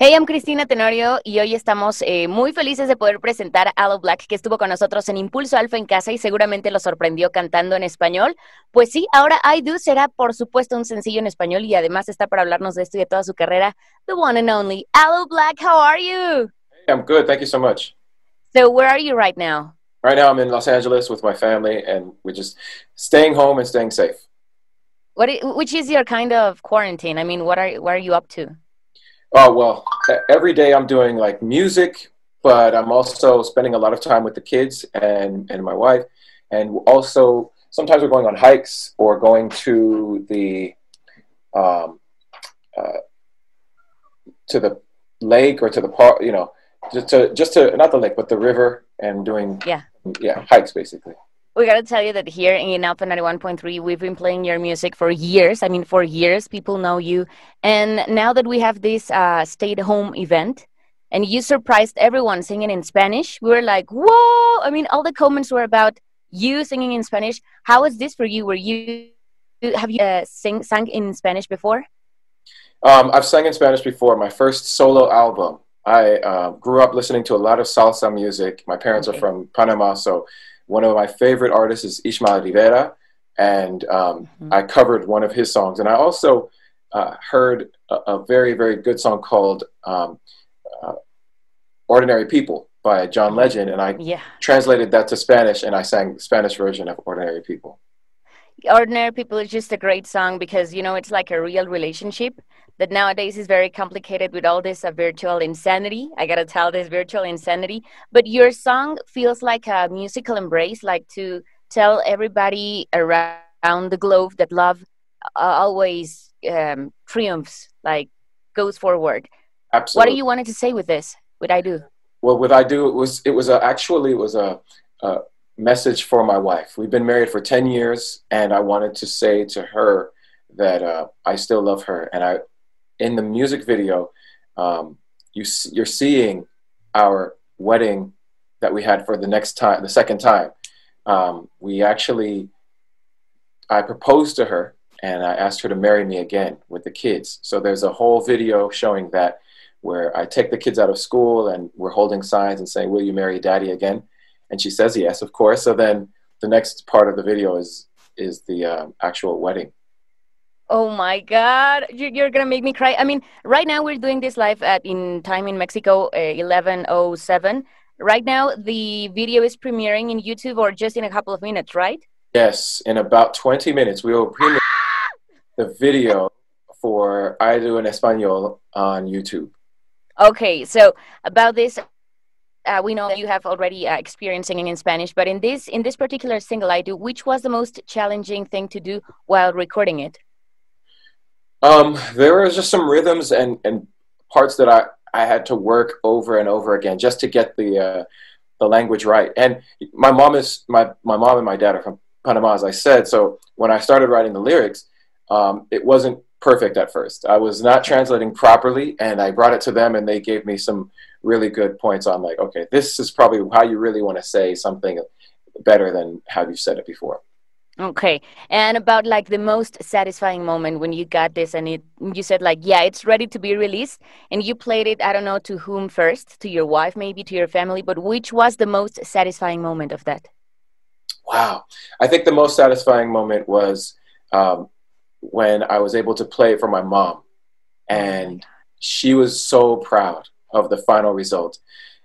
Hey, I'm Cristina Tenorio y hoy estamos muy felices de poder presentar a Aloe Blacc, que estuvo con nosotros en Impulso Alfa en casa y seguramente lo sorprendió cantando en español. Pues sí, ahora I Do será por supuesto un sencillo en español y además está para hablarnos de esto y de toda su carrera, the one and only Aloe Blacc. How are you? Hey, I'm good. Thank you so much. So where are you right now? Right now, I'm in Los Angeles with my family, and we're just staying home and staying safe. Which is your kind of quarantine? I mean, what are you up to? Oh, well, every day I'm doing like music, but I'm also spending a lot of time with the kids and my wife. And also, sometimes we're going on hikes or going um, uh, to the lake or to the park, just to not the lake, but the river and doing, Yeah. yeah, hikes basically. We gotta tell you that here in Alpha 91.3, we've been playing your music for years. I mean, for years, people know you. And now that we have this stay at home event, and you surprised everyone singing in Spanish, we were like, whoa! I mean, all the comments were about you singing in Spanish. How is this for you? Have you sang in Spanish before? I've sang in Spanish before. My first solo album. I grew up listening to a lot of salsa music. My parents are Okay. from Panama, so one of my favorite artists is Ishmael Rivera, and Mhm. I covered one of his songs. And I also heard a very, very good song called uh, Ordinary People by John Mhm. Legend, and I Yeah. translated that to Spanish, and I sang the Spanish version of Ordinary People. Ordinary People is just a great song because, it's like a real relationship that nowadays is very complicated with all this virtual insanity. I gotta tell this virtual insanity. But your song feels like a musical embrace, like to tell everybody around the globe that love always triumphs, like goes forward. What do Absolutely. you wanted to say with this? What I do? Well, what I do, it was a message for my wife. We've been married for 10 years, and I wanted to say to her that I still love her. And I, in the music video, you're seeing our wedding that we had for the next time, the second time. We actually, I proposed to her, and I asked her to marry me again with the kids. So there's a whole video showing that, where I take the kids out of school and we're holding signs and saying, "Will you marry Daddy again?" And she says yes, of course. So then the next part of the video is the actual wedding. Oh my God, you're gonna make me cry. I mean, right now we're doing this live at in time in Mexico, 11:07. Right now, the video is premiering in YouTube or just in a couple of minutes, right? Yes, in about 20 minutes we will premiere the video for I Do en Español on YouTube. Okay, so about this, we know that you have already experienced singing in Spanish, but in this particular single, I Do, which was the most challenging thing to do while recording it? There were just some rhythms and parts that I had to work over and over again just to get the language right. And my mom and my dad are from Panama, as I said. So when I started writing the lyrics, it wasn't perfect at first. I was not translating properly, and I brought it to them, and they gave me some really good points on like, okay, this is probably how you really want to say something better than how you said it before. Okay. And about like the most satisfying moment when you got this and you said like, yeah, it's ready to be released and you played it, I don't know to whom first, to your wife, maybe to your family, but which was the most satisfying moment of that? Wow. I think the most satisfying moment was um, when I was able to play it for my mom, Oh my and God. she was so proud of the final result.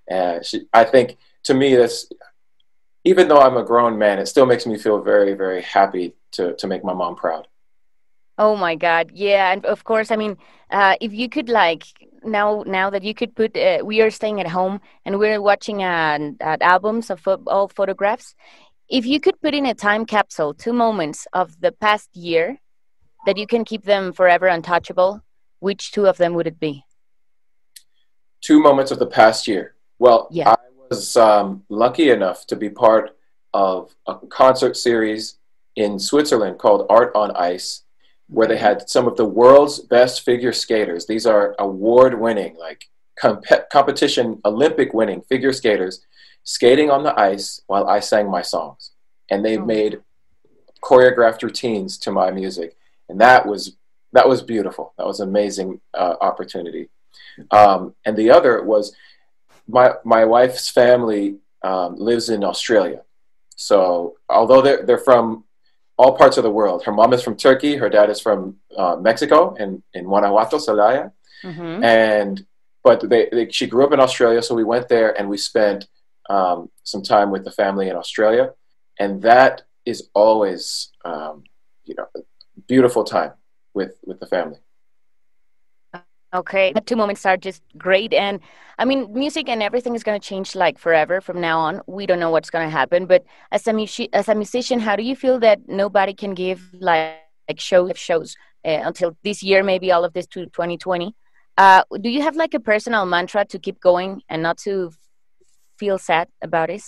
I think to me, that's, even though I'm a grown man, it still makes me feel very, very happy to make my mom proud. Oh my God. Yeah. And of course, I mean, if you could like now that you could put, we are staying at home and we're watching at albums of all photographs. If you could put in a time capsule, two moments of the past year that you can keep them forever untouchable, which two of them would it be? Two moments of the past year. Well, Yeah. I was lucky enough to be part of a concert series in Switzerland called Art on Ice, where they Okay. had some of the world's best figure skaters. These are award winning, like competition, Olympic winning figure skaters skating on the ice while I sang my songs. And they Oh my made choreographed routines to my music. And that was beautiful. That was an amazing opportunity. And the other was my wife's family lives in Australia. So although they're from all parts of the world, her mom is from Turkey, her dad is from Mexico, in Guanajuato, Celaya, Mm-hmm. and but she grew up in Australia, so we went there and we spent some time with the family in Australia, and that is always a beautiful time with the family. Okay, the two moments are just great. And I mean, music and everything is going to change like forever from now on. We don't know what's going to happen. But as a musician, how do you feel that nobody can give like shows until this year, maybe all of this to 2020? Do you have like a personal mantra to keep going and not to feel sad about it?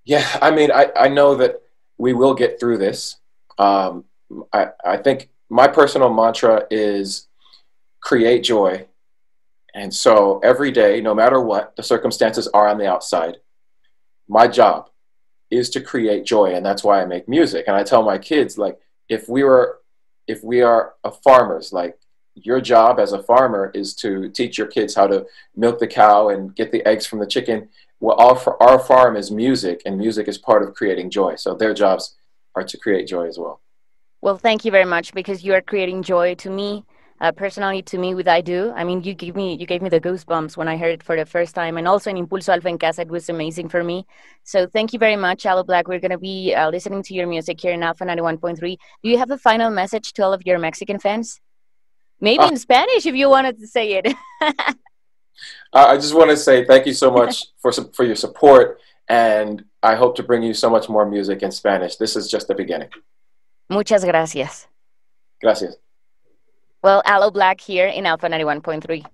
Yeah, I mean, I know that we will get through this. Um, I think my personal mantra is create joy. And so every day, no matter what the circumstances are on the outside, my job is to create joy. And that's why I make music. And I tell my kids, like, if we were, if we are a farmers, like, your job as a farmer is to teach your kids how to milk the cow and get the eggs from the chicken. Well, our farm is music, and music is part of creating joy. So their jobs are to create joy as well. Well, thank you very much because you are creating joy to me, personally to me with I do. I mean, you gave me the goosebumps when I heard it for the first time, and also in Impulso Alfa en Casa, it was amazing for me. So thank you very much, Aloe Blacc. We're gonna be listening to your music here in Alpha 91.3. Do you have a final message to all of your Mexican fans? Maybe Uh, in Spanish if you wanted to say it. I just want to say thank you so much for your support, and I hope to bring you so much more music in Spanish. This is just the beginning. Muchas gracias. Gracias. Well, Aloe Blacc here in Alpha 91.3.